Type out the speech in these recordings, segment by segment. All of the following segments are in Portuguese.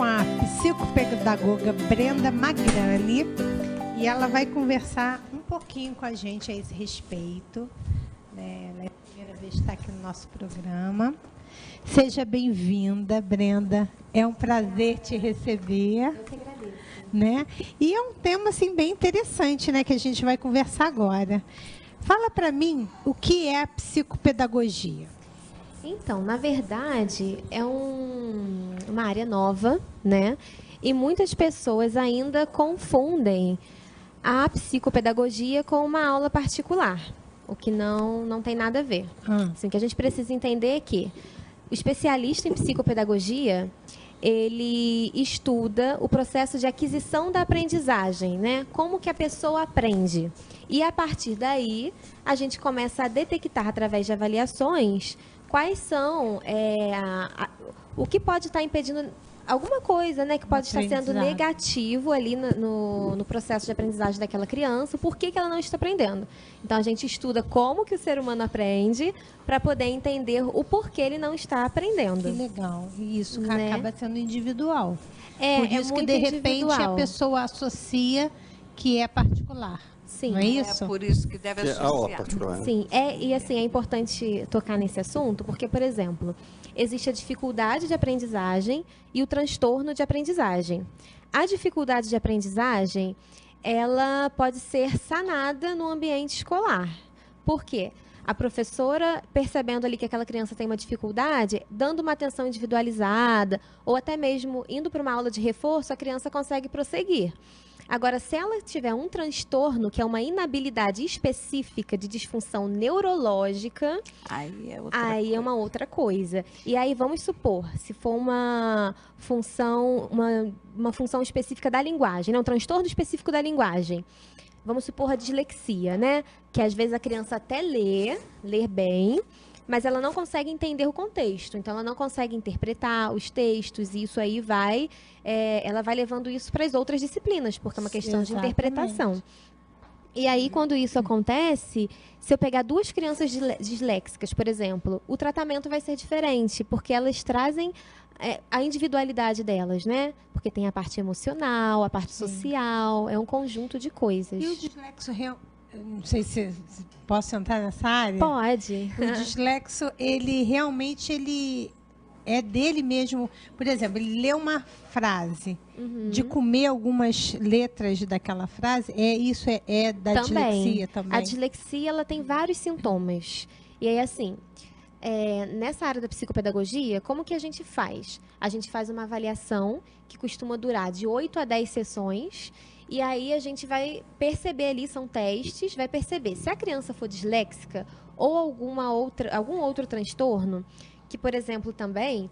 a psicopedagoga Brenda Magrani e ela vai conversar um pouquinho com a gente a esse respeito. Ela é a primeira vez que está aqui no nosso programa. Seja bem-vinda, Brenda. É um prazer te receber. Eu que agradeço. Né? E é um tema assim, bem interessante, né, que a gente vai conversar agora. Fala para mim o que é a psicopedagogia. Então, na verdade, é uma área nova, né? E muitas pessoas ainda confundem a psicopedagogia com uma aula particular, o que não tem nada a ver. Assim, o que a gente precisa entender é que o especialista em psicopedagogia, ele estuda o processo de aquisição da aprendizagem, né? Como que a pessoa aprende. E, a partir daí, a gente começa a detectar, através de avaliações, quais são o que pode estar impedindo alguma coisa, né, que pode estar sendo negativo ali no processo de aprendizagem daquela criança, por que ela não está aprendendo. Então, a gente estuda como que o ser humano aprende para poder entender o porquê ele não está aprendendo. Que legal. E isso, né? Acaba sendo individual. Por isso que, de repente, a pessoa associa que é particular. Sim. Não é isso? É por isso que deve associar. Sim, e assim, é importante tocar nesse assunto, porque, por exemplo, existe a dificuldade de aprendizagem e o transtorno de aprendizagem. A dificuldade de aprendizagem, ela pode ser sanada no ambiente escolar. Por quê? A professora, percebendo ali que aquela criança tem uma dificuldade, dando uma atenção individualizada, ou até mesmo indo para uma aula de reforço, a criança consegue prosseguir. Agora, se ela tiver um transtorno, que é uma inabilidade específica de disfunção neurológica, aí é uma outra coisa. E aí, vamos supor, se for uma função específica da linguagem, né? Um transtorno específico da linguagem. Vamos supor a dislexia, né? Que às vezes a criança até lê bem, mas ela não consegue entender o contexto. Então, ela não consegue interpretar os textos, e isso aí ela vai levando isso para as outras disciplinas, porque é uma questão de interpretação. E aí, quando isso acontece, se eu pegar duas crianças disléxicas, por exemplo, o tratamento vai ser diferente, porque elas trazem a individualidade delas, né? Porque tem a parte emocional, a parte social, é um conjunto de coisas. E o dislexo não sei se posso entrar nessa área? Pode. O dislexo, ele é dele mesmo. Por exemplo, ele lê uma frase, de comer algumas letras daquela frase, isso é da dislexia também? A dislexia, ela tem vários sintomas. E aí, assim, nessa área da psicopedagogia, como que a gente faz? A gente faz uma avaliação que costuma durar de 8 a 10 sessões. E aí a gente vai perceber ali, são testes, vai perceber se a criança for disléxica ou algum outro transtorno, que, por exemplo, também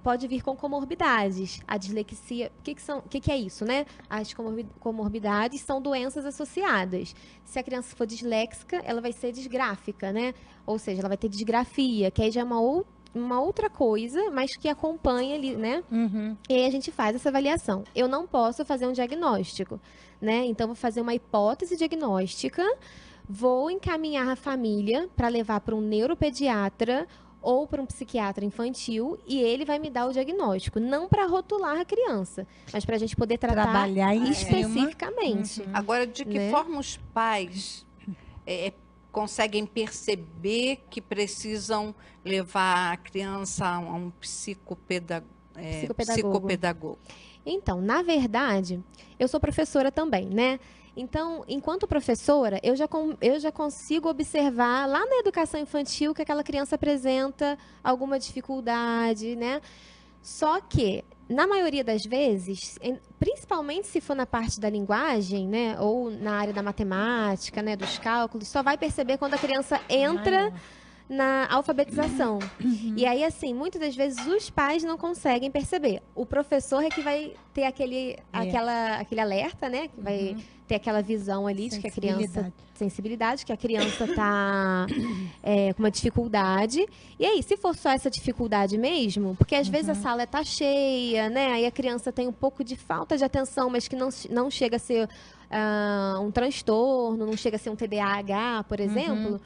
pode vir com comorbidades. A dislexia, o que é isso, né? As comorbidades são doenças associadas. Se a criança for disléxica, ela vai ser disgráfica, né? Ou seja, ela vai ter disgrafia, que aí já é uma outra coisa, mas que acompanha ali, né? E aí a gente faz essa avaliação. Eu não posso fazer um diagnóstico, né? Então, vou fazer uma hipótese diagnóstica, vou encaminhar a família para levar para um neuropediatra ou para um psiquiatra infantil, e ele vai me dar o diagnóstico. Não para rotular a criança, mas para a gente poder tratar especificamente. Agora, de que forma os pais conseguem perceber que precisam levar a criança a um psicopedagogo? Então, na verdade, eu sou professora também, né? Então, enquanto professora, eu já consigo observar lá na educação infantil que aquela criança apresenta alguma dificuldade, né? Só que, na maioria das vezes, principalmente se for na parte da linguagem, né, ou na área da matemática, né, dos cálculos, só vai perceber quando a criança entra na alfabetização. E aí, assim, muitas das vezes os pais não conseguem perceber. O professor é que vai ter aquele alerta, né, que vai ter aquela visão ali de que a criança... Sensibilidade, que a criança está com uma dificuldade. E aí, se for só essa dificuldade mesmo, porque às vezes a sala está cheia, né? Aí a criança tem um pouco de falta de atenção, mas que não chega a ser um transtorno, não chega a ser um TDAH, por exemplo.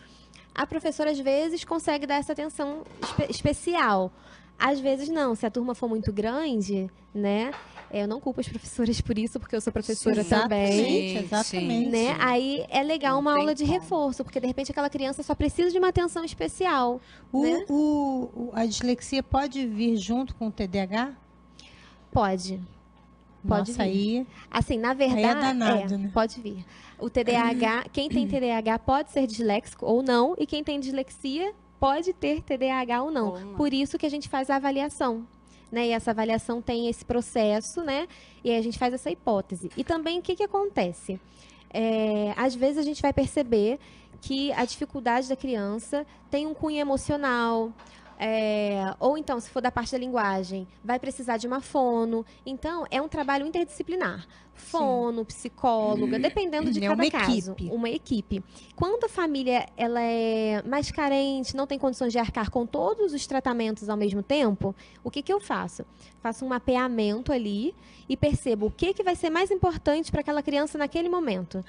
A professora, às vezes, consegue dar essa atenção especial. Às vezes não, se a turma for muito grande, né? Eu não culpo as professoras por isso, porque eu sou professora também. Exatamente. Né? Aí é legal Não uma tem aula de como. reforço, porque de repente aquela criança só precisa de uma atenção especial. né? A dislexia pode vir junto com o TDAH? Pode. Pode Nossa, vir. aí Assim, na verdade, é danado, né? pode vir. O TDAH, quem tem TDAH pode ser disléxico ou não, e quem tem dislexia pode ter TDAH ou não. Ou não. Por isso que a gente faz a avaliação. Né? E essa avaliação tem esse processo, né? E aí a gente faz essa hipótese. E também o que acontece? Às vezes a gente vai perceber que a dificuldade da criança tem um cunho emocional, ou então, se for da parte da linguagem, vai precisar de uma fono. Então, é um trabalho interdisciplinar. Fono, psicóloga, dependendo de É cada uma caso. equipe. Uma equipe. Quando a família ela é mais carente, não tem condições de arcar com todos os tratamentos ao mesmo tempo, o que eu faço? Faço um mapeamento ali e percebo o que vai ser mais importante para aquela criança naquele momento.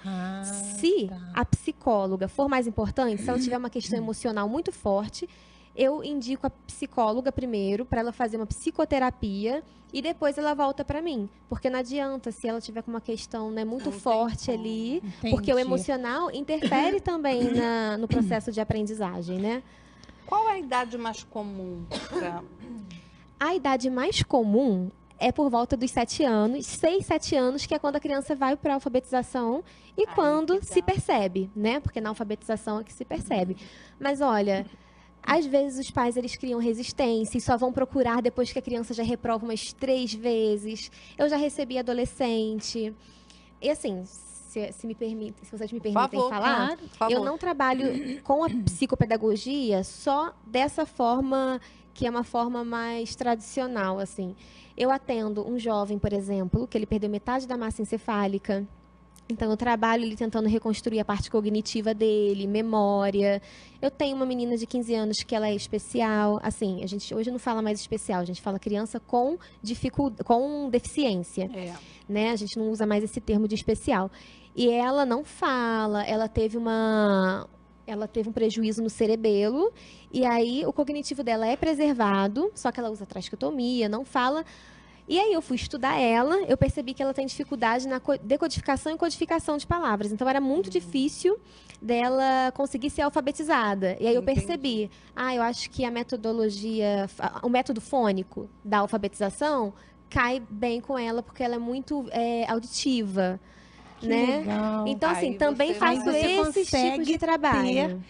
Se a psicóloga for mais importante, se ela tiver uma questão emocional muito forte, eu indico a psicóloga primeiro para ela fazer uma psicoterapia e depois ela volta para mim. Porque não adianta se ela tiver com uma questão, né, muito Não tem forte como. ali, Entendi. porque o emocional interfere também no processo de aprendizagem, né? Qual é a idade mais comum pra... A idade mais comum é por volta dos 7 anos, 6, 7 anos, que é quando a criança vai para a alfabetização e Aí quando que se dá. percebe, né? Porque na alfabetização é que se percebe. Mas olha, às vezes os pais eles criam resistência e só vão procurar depois que a criança já reprova umas 3 vezes. Eu já recebi adolescente. E assim, se vocês me permitem favor, falar, claro, por favor. eu não trabalho com a psicopedagogia só dessa forma, que é uma forma mais tradicional, assim. Eu atendo um jovem, por exemplo, que ele perdeu metade da massa encefálica. Então, eu trabalho ele tentando reconstruir a parte cognitiva dele, memória. Eu tenho uma menina de 15 anos que ela é especial. Assim, a gente hoje não fala mais especial, a gente fala criança com deficiência. Né? A gente não usa mais esse termo de especial. E ela não fala, ela teve um prejuízo no cerebelo, e aí o cognitivo dela é preservado, só que ela usa traqueotomia, não fala. E aí eu fui estudar ela, eu percebi que ela tem dificuldade na decodificação e codificação de palavras. Então era muito difícil dela conseguir ser alfabetizada. E aí eu Entendi. percebi, eu acho que a metodologia, o método fônico da alfabetização cai bem com ela, porque ela é muito auditiva. Que né? legal. Então, assim, Aí também você faço vai- Você esses tipos de consegue trabalho.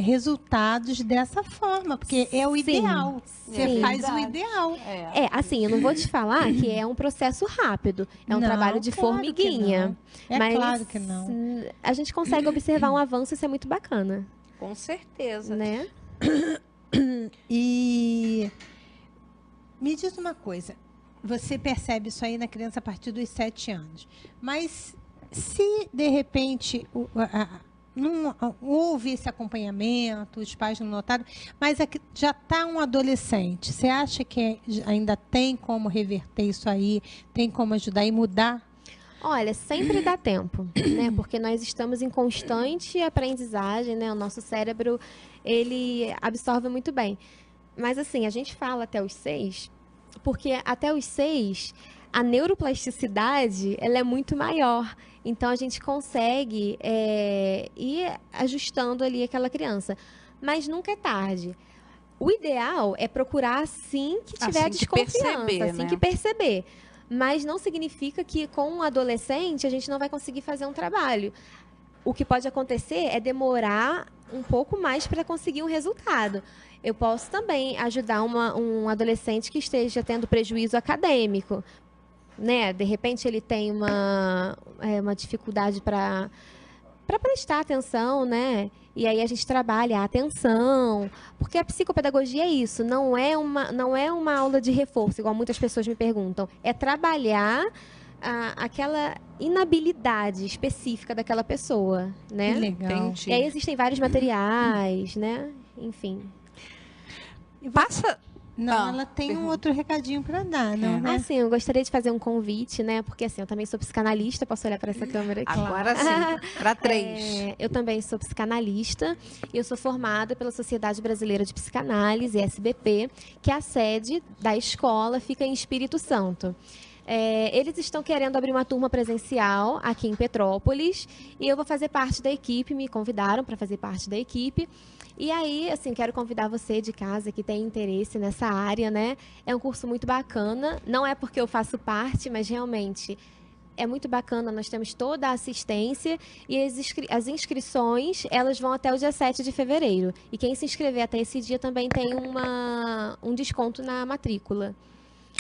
resultados dessa forma, porque é o Sim. ideal. Você Sim. faz o Verdade. ideal. Assim, eu não vou te falar que é um processo rápido. É um Não, trabalho de claro que formiguinha. não. É mas claro que não. A gente consegue observar um avanço e isso é muito bacana, Com certeza. né? E me diz uma coisa, você percebe isso aí na criança a partir dos 7 anos, mas se de repente não houve esse acompanhamento, os pais não notaram, mas já está um adolescente, você acha que ainda tem como reverter isso aí, tem como ajudar e mudar? Olha, sempre dá tempo, né? Porque nós estamos em constante aprendizagem, né? O nosso cérebro, ele absorve muito bem. Mas assim, a gente fala até os 6, porque até os 6, a neuroplasticidade, ela é muito maior. Então, a gente consegue ir ajustando ali aquela criança. Mas nunca é tarde. O ideal é procurar assim que tiver Assim que desconfiança, perceber, assim né? que perceber. Mas não significa que com um adolescente a gente não vai conseguir fazer um trabalho. O que pode acontecer é demorar um pouco mais para conseguir um resultado. Eu posso também ajudar um adolescente que esteja tendo prejuízo acadêmico, né? De repente ele tem uma dificuldade para prestar atenção, né? E aí a gente trabalha a atenção, porque a psicopedagogia é isso, não é uma aula de reforço, igual muitas pessoas me perguntam. É trabalhar aquela inabilidade específica daquela pessoa, né? Que legal. Entendi. E aí existem vários materiais, né? Enfim. Passa Não, ela tem um outro recadinho para dar, não, né? Assim, eu gostaria de fazer um convite, né? Porque assim, eu também sou psicanalista, posso olhar para essa câmera aqui? Agora sim, para 3. Eu também sou psicanalista e eu sou formada pela Sociedade Brasileira de Psicanálise, SBP, que é a sede da escola, fica em Espírito Santo. Eles estão querendo abrir uma turma presencial aqui em Petrópolis e eu vou fazer parte da equipe, me convidaram para fazer parte da equipe. E aí, assim, quero convidar você de casa que tem interesse nessa área, né? É um curso muito bacana, não é porque eu faço parte, mas realmente é muito bacana, nós temos toda a assistência e as inscrições, elas vão até o dia 7 de fevereiro. E quem se inscrever até esse dia também tem um desconto na matrícula.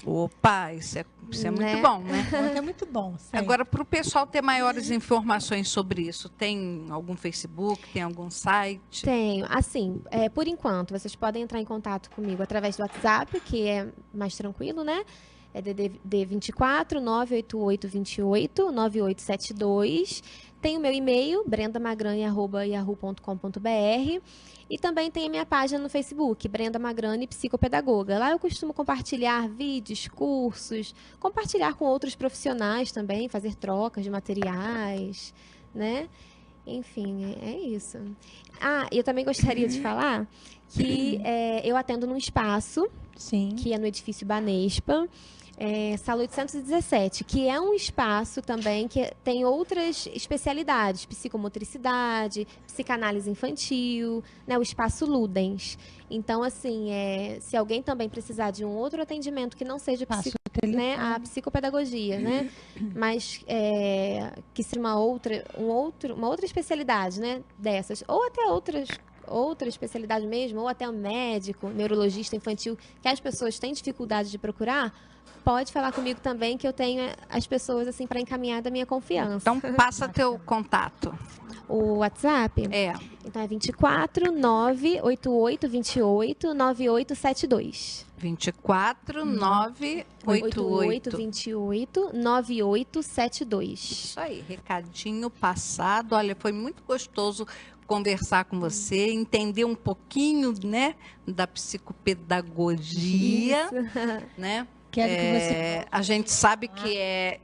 Opa, isso é muito bom, né? É muito bom. Sério. Agora, para o pessoal ter maiores informações sobre isso, tem algum Facebook, tem algum site? Tenho. Assim, por enquanto, vocês podem entrar em contato comigo através do WhatsApp, que é mais tranquilo, né? É DDD 24 988 28 9872. Tem o meu e-mail, brendamagrani@yahoo.com.br. E também tem a minha página no Facebook, Brenda Magrani, psicopedagoga. Lá eu costumo compartilhar vídeos, cursos, compartilhar com outros profissionais também, fazer trocas de materiais, né? Enfim, é isso. Eu também gostaria de falar que eu atendo num espaço, Sim. que é no edifício Banespa, Sala 817, que é um espaço também que tem outras especialidades, psicomotricidade, psicanálise infantil, né, o espaço Ludens. Então, assim, se alguém também precisar de um outro atendimento que não seja a psicopedagogia, né, mas que seja uma outra especialidade, né, dessas, ou até outra especialidade mesmo, ou até um médico, neurologista infantil, que as pessoas têm dificuldade de procurar, pode falar comigo também, que eu tenho as pessoas assim para encaminhar da minha confiança. Então, passa teu contato. O WhatsApp? Então, é 24 988 28 9872. 24 988 28 9872. Isso aí, recadinho passado. Olha, foi muito gostoso conversar com você, entender um pouquinho, né, da psicopedagogia, né? Quero que você... A gente sabe que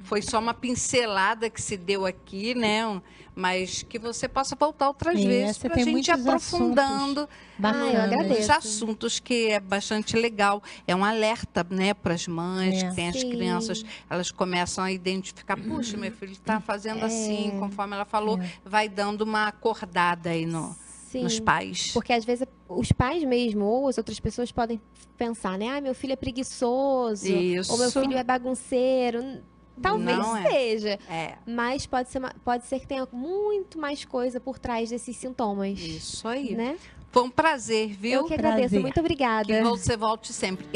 foi só uma pincelada que se deu aqui, né? Mas que você possa voltar outras vezes para a gente ir aprofundando eu agradeço. os assuntos, que é bastante legal. É um alerta, né, para as mães, que tem as crianças, elas começam a identificar, puxa, meu filho está fazendo assim, conforme ela falou, vai dando uma acordada aí nos pais. Porque às vezes os pais mesmo, ou as outras pessoas podem pensar, né? Meu filho é preguiçoso, ou meu filho é bagunceiro. Talvez seja, mas pode ser que tenha muito mais coisa por trás desses sintomas. Isso aí. Né? Foi um prazer, viu? Eu que agradeço, muito obrigada. Que você volte sempre.